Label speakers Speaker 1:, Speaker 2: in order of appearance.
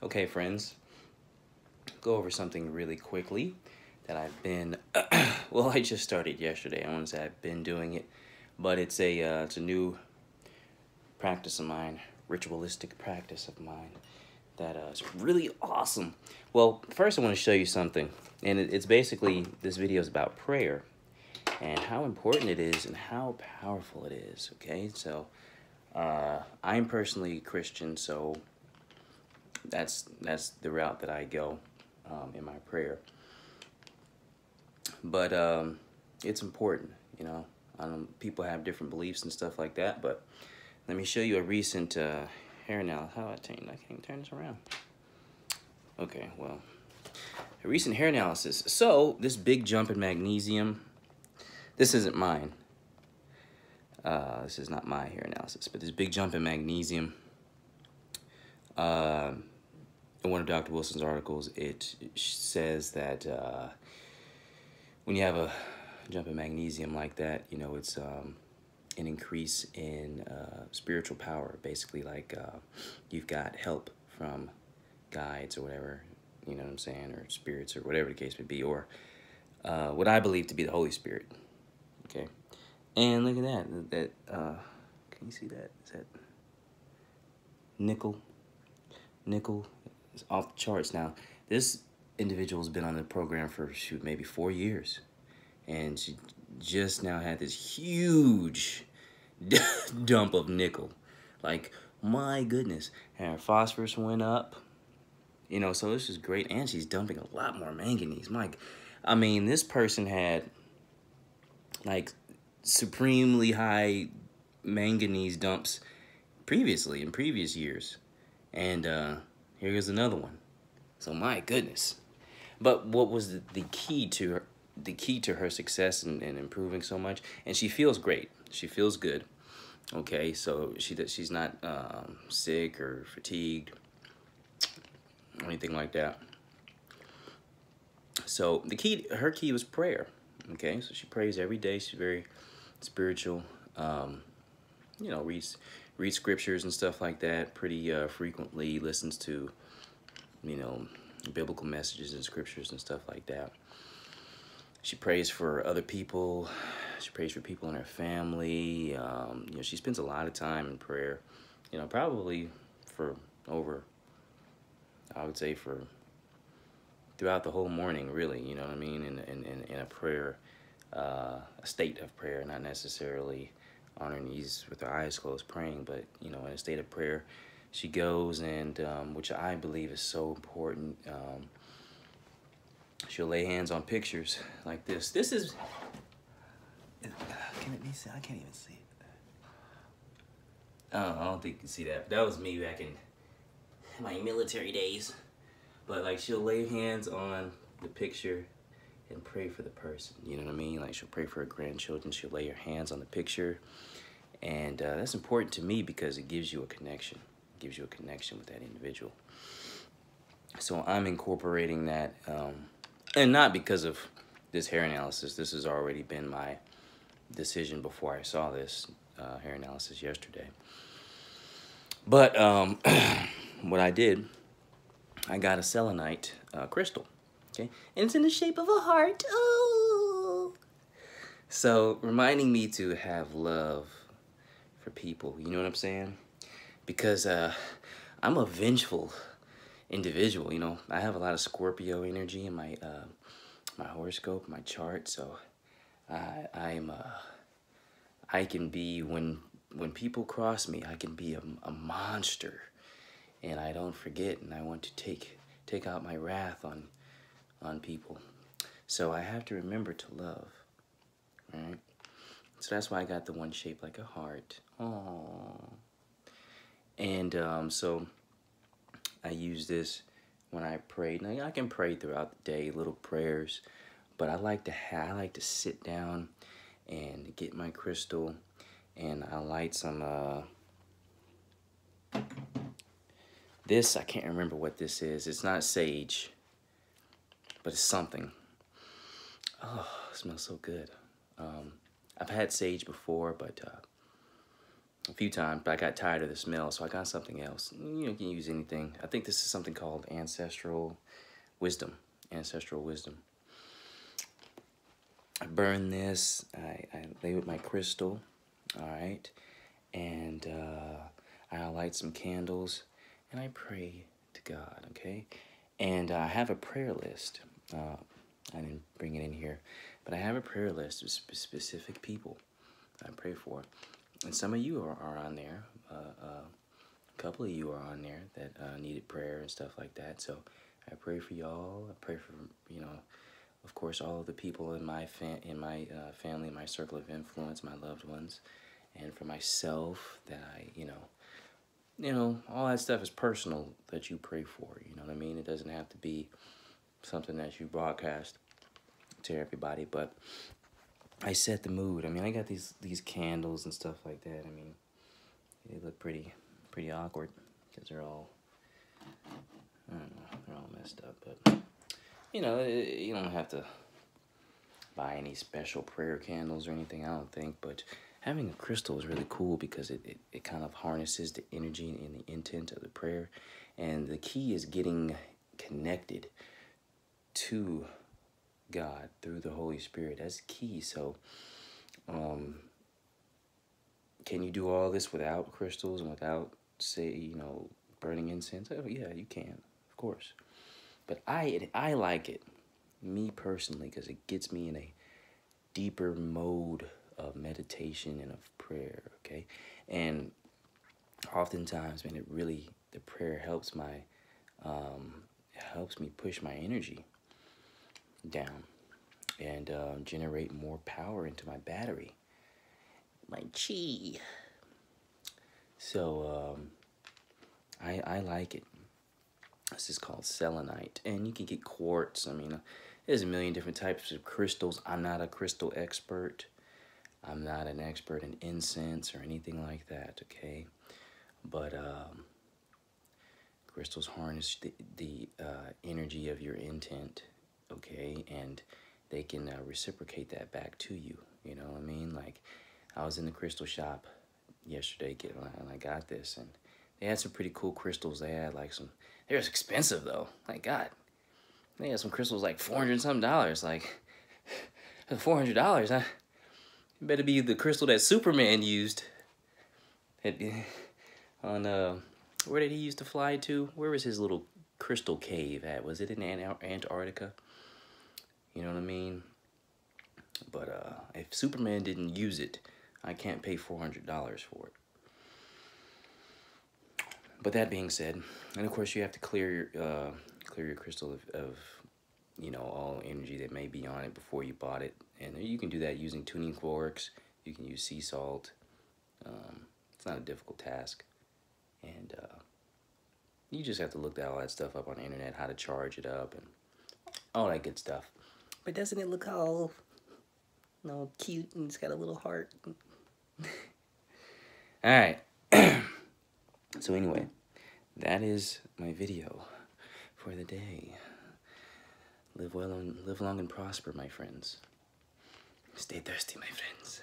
Speaker 1: Okay, friends, go over something really quickly that I've been, well, I just started yesterday. I want to say I've been doing it, but it's a new practice of mine, ritualistic practice of mine that is really awesome. Well, first I want to show you something, and it's basically, this video is about prayer and how important it is and how powerful it is, okay? So, I'm personally Christian, so that's the route that I go in my prayer. But it's important, you know. People have different beliefs and stuff like that, but let me show you a recent hair analysis. How I can't turn this around. Okay, well, a recent hair analysis. So this big jump in magnesium. This isn't mine. This is not my hair analysis, but this big jump in magnesium. In one of Dr. Wilson's articles, it says that when you have a jump in magnesium like that, you know, it's an increase in spiritual power. Basically, like you've got help from guides or whatever, you know what I'm saying, or spirits or whatever the case may be, or what I believe to be the Holy Spirit. Okay, and look at that. Can you see that? Is that nickel? Nickel is off the charts. Now, this individual's been on the program for, shoot, maybe 4 years. And she just now had this huge dump of nickel. Like, my goodness. And her phosphorus went up. You know, so this is great. And she's dumping a lot more manganese. I mean, this person had, like, supremely high manganese dumps previously, in previous years. And here's another one. So my goodness. But what was the key to her success and improving so much? And she feels great. She feels good. Okay, so she's not sick or fatigued or anything like that. So her key was prayer. Okay, so she prays every day. She's very spiritual. You know, reads scriptures and stuff like that pretty frequently. Listens to, you know, biblical messages and scriptures and stuff like that. She prays for other people. She prays for people in her family. You know, she spends a lot of time in prayer. You know, probably for over, I would say, for throughout the whole morning, really. You know what I mean? In a prayer, a state of prayer, not necessarily on her knees with her eyes closed praying, but, you know, in a state of prayer, she goes and, which I believe is so important, she'll lay hands on pictures like this. This is, can it be seen? I can't even see it. I don't think you can see that. That was me back in my military days. But, like, she'll lay hands on the picture and pray for the person, you know what I mean? Like, she'll pray for her grandchildren. She'll lay her hands on the picture. And that's important to me because it gives you a connection. It gives you a connection with that individual. So I'm incorporating that, and not because of this hair analysis. This has already been my decision before I saw this hair analysis yesterday. But what I did, I got a selenite crystal, okay? And it's in the shape of a heart. Oh! So reminding me to have love for people, you know what I'm saying? Because I'm a vengeful individual, you know. I have a lot of Scorpio energy in my my horoscope, my chart, so I can be, when people cross me, I can be a monster, and I don't forget, and I want to take out my wrath on people. So I have to remember to love, right? So that's why I got the one shaped like a heart. Aww. And so I use this when I pray. Now I can pray throughout the day, little prayers, but I like to sit down and get my crystal, and I light some this, I can't remember what this is. It's not sage, but it's something. Oh, it smells so good. I've had sage before, but a few times, but I got tired of the smell, so I got something else. You know, you can use anything. I think this is something called ancestral wisdom. Ancestral wisdom. I burn this. I lay with my crystal. All right, and I light some candles, and I pray to God. Okay, and I have a prayer list. I didn't bring it in here, but I have a prayer list of specific people I pray for. And some of you are on there. A couple of you are on there that needed prayer and stuff like that. So I pray for y'all. I pray for, you know, of course, all of the people in my family, my circle of influence, my loved ones, and for myself that I, you know, all that stuff is personal that you pray for. You know what I mean? It doesn't have to be something that you broadcast to everybody, but I set the mood. I mean, I got these candles and stuff like that. I mean, they look pretty awkward because they're all, I don't know, they're all messed up. But you know, you don't have to buy any special prayer candles or anything, I don't think. But having a crystal is really cool because it kind of harnesses the energy and the intent of the prayer. And the key is getting connected to God through the Holy Spirit. That's key. So can you do all this without crystals and without, say, you know, burning incense? Oh, yeah, you can, of course. But I like it, me personally, because it gets me in a deeper mode of meditation and of prayer, okay? And oftentimes, man, the prayer helps me push my energy down and generate more power into my battery, my chi. So I like it. This is called selenite, and you can get quartz. I mean, there's a million different types of crystals. I'm not a crystal expert. I'm not an expert in incense or anything like that, okay? But crystals harness the energy of your intent, okay? And they can reciprocate that back to you, you know what I mean? Like, I was in the crystal shop yesterday and I got this, and they had some pretty cool crystals. They had like they was expensive though. Like, God, they had some crystals like $400 something. Like, $400, huh? It better be the crystal that Superman used. On where did he used to fly to? Where was his little crystal cave at? Was it in Antarctica? You know what I mean? But if Superman didn't use it, I can't pay $400 for it. But that being said, and of course you have to clear your crystal of you know, all energy that may be on it before you bought it, and you can do that using tuning forks. You can use sea salt. It's not a difficult task, and you just have to look all that stuff up on the internet, how to charge it up and all that good stuff. But doesn't it look all, you know, cute, and it's got a little heart? All right. So anyway, that is my video for the day. Live well and live long and prosper, my friends. Stay thirsty, my friends.